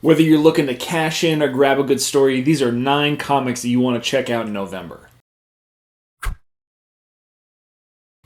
Whether you're looking to cash in or grab a good story, these are 9 comics that you want to check out in November.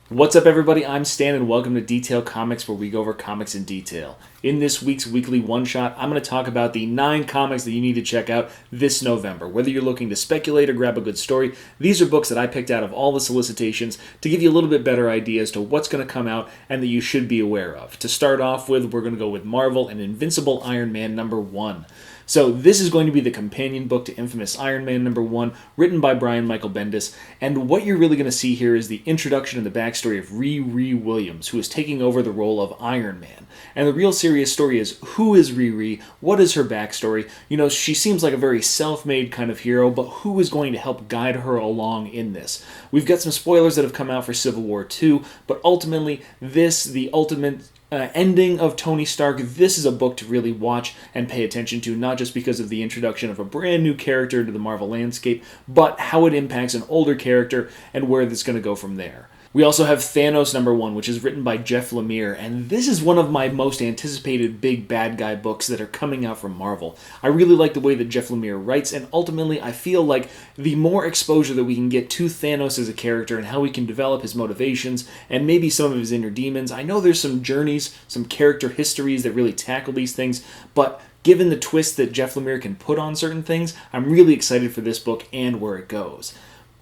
What's up, everybody? I'm Stan, and welcome to Detail Comics, where we go over comics in detail. In this week's weekly one-shot, I'm going to talk about the 9 comics that you need to check out this November. Whether you're looking to speculate or grab a good story, these are books that I picked out of all the solicitations to give you a little bit better idea as to what's going to come out and that you should be aware of. To start off with, we're going to go with Marvel and Invincible Iron Man #1. So this is going to be the companion book to Infamous Iron Man #1, written by Brian Michael Bendis, and what you're really going to see here is the introduction and the backstory of Riri Williams, who is taking over the role of Iron Man. And the real serious story is, who is Riri? What is her backstory? You know, she seems like a very self-made kind of hero, but who is going to help guide her along in this? We've got some spoilers that have come out for Civil War 2, but ultimately, the ultimate ending of Tony Stark, this is a book to really watch and pay attention to, not just because of the introduction of a brand new character into the Marvel landscape, but how it impacts an older character and where this is going to go from there. We also have Thanos #1, which is written by Jeff Lemire, and this is one of my most anticipated big bad guy books that are coming out from Marvel. I really like the way that Jeff Lemire writes, and ultimately I feel like the more exposure that we can get to Thanos as a character and how we can develop his motivations and maybe some of his inner demons. I know there's some journeys, some character histories that really tackle these things, but given the twist that Jeff Lemire can put on certain things, I'm really excited for this book and where it goes.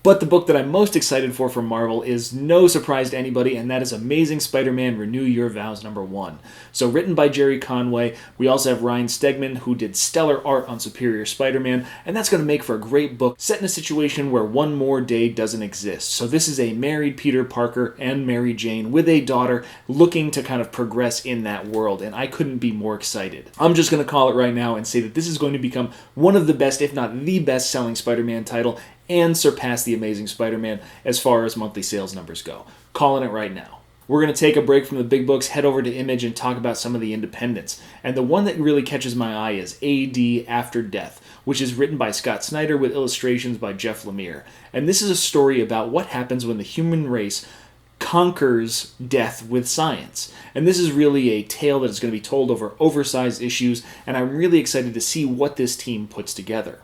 But the book that I'm most excited for from Marvel is no surprise to anybody, and that is Amazing Spider-Man Renew Your Vows #1. So written by Jerry Conway, we also have Ryan Stegman, who did stellar art on Superior Spider-Man, and that's going to make for a great book set in a situation where one more day doesn't exist. So this is a married Peter Parker and Mary Jane with a daughter looking to kind of progress in that world, and I couldn't be more excited. I'm just going to call it right now and say that this is going to become one of the best, if not the best-selling Spider-Man title, and surpass The Amazing Spider-Man as far as monthly sales numbers go. Calling it right now. We're going to take a break from the big books, head over to Image, and talk about some of the independents. And the one that really catches my eye is AD After Death, which is written by Scott Snyder with illustrations by Jeff Lemire. And this is a story about what happens when the human race conquers death with science. And this is really a tale that is going to be told over oversized issues, and I'm really excited to see what this team puts together.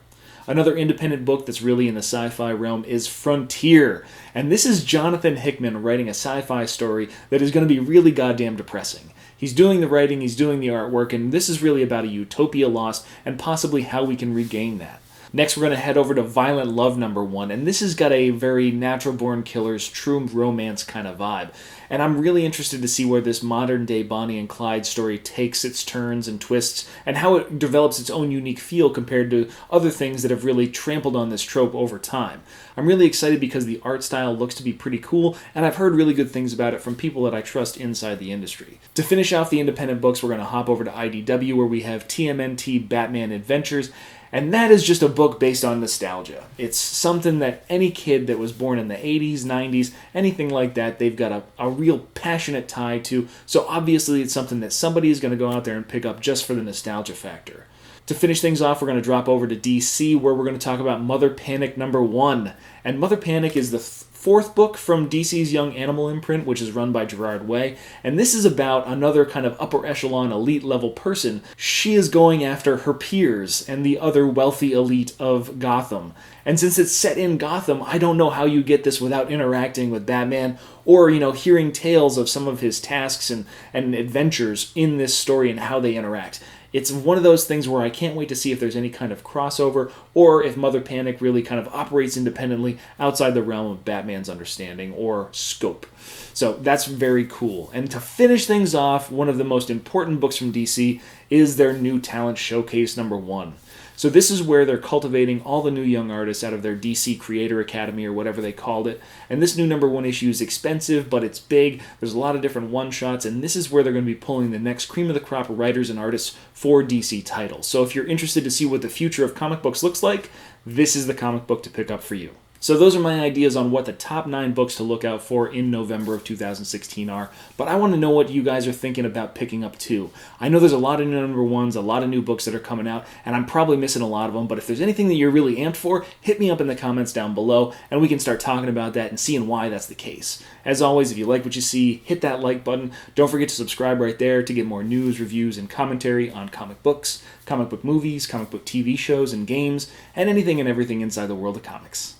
Another independent book that's really in the sci-fi realm is Frontier, and this is Jonathan Hickman writing a sci-fi story that is going to be really goddamn depressing. He's doing the writing, he's doing the artwork, and this is really about a utopia lost and possibly how we can regain that. Next, we're going to head over to Violent Love #1, and this has got a very Natural Born Killers, true romance kind of vibe. And I'm really interested to see where this modern-day Bonnie and Clyde story takes its turns and twists, and how it develops its own unique feel compared to other things that have really trampled on this trope over time. I'm really excited because the art style looks to be pretty cool, and I've heard really good things about it from people that I trust inside the industry. To finish off the independent books, we're going to hop over to IDW, where we have TMNT Batman Adventures, and that is just a book based on nostalgia. It's something that any kid that was born in the 80s, 90s, anything like that, they've got a real passionate tie to, so obviously it's something that somebody is going to go out there and pick up just for the nostalgia factor. To finish things off, we're going to drop over to DC, where we're going to talk about Mother Panic #1. And Mother Panic is the fourth book from DC's Young Animal imprint, which is run by Gerard Way, and this is about another kind of upper echelon elite level person. She is going after her peers and the other wealthy elite of Gotham. And since it's set in Gotham, I don't know how you get this without interacting with Batman or, hearing tales of some of his tasks and adventures in this story and how they interact. It's one of those things where I can't wait to see if there's any kind of crossover or if Mother Panic really kind of operates independently outside the realm of Batman's understanding or scope. So that's very cool. And to finish things off, one of the most important books from DC is their new talent showcase #1. So this is where they're cultivating all the new young artists out of their DC Creator Academy or whatever they called it. And this new #1 issue is expensive, but it's big. There's a lot of different one-shots, and this is where they're going to be pulling the next cream of the crop writers and artists for DC titles. So if you're interested to see what the future of comic books looks like, this is the comic book to pick up for you. So those are my ideas on what the top 9 books to look out for in November of 2016 are, but I want to know what you guys are thinking about picking up too. I know there's a lot of new number ones, a lot of new books that are coming out, and I'm probably missing a lot of them, but if there's anything that you're really amped for, hit me up in the comments down below, and we can start talking about that and seeing why that's the case. As always, if you like what you see, hit that like button. Don't forget to subscribe right there to get more news, reviews, and commentary on comic books, comic book movies, comic book TV shows and games, and anything and everything inside the world of comics.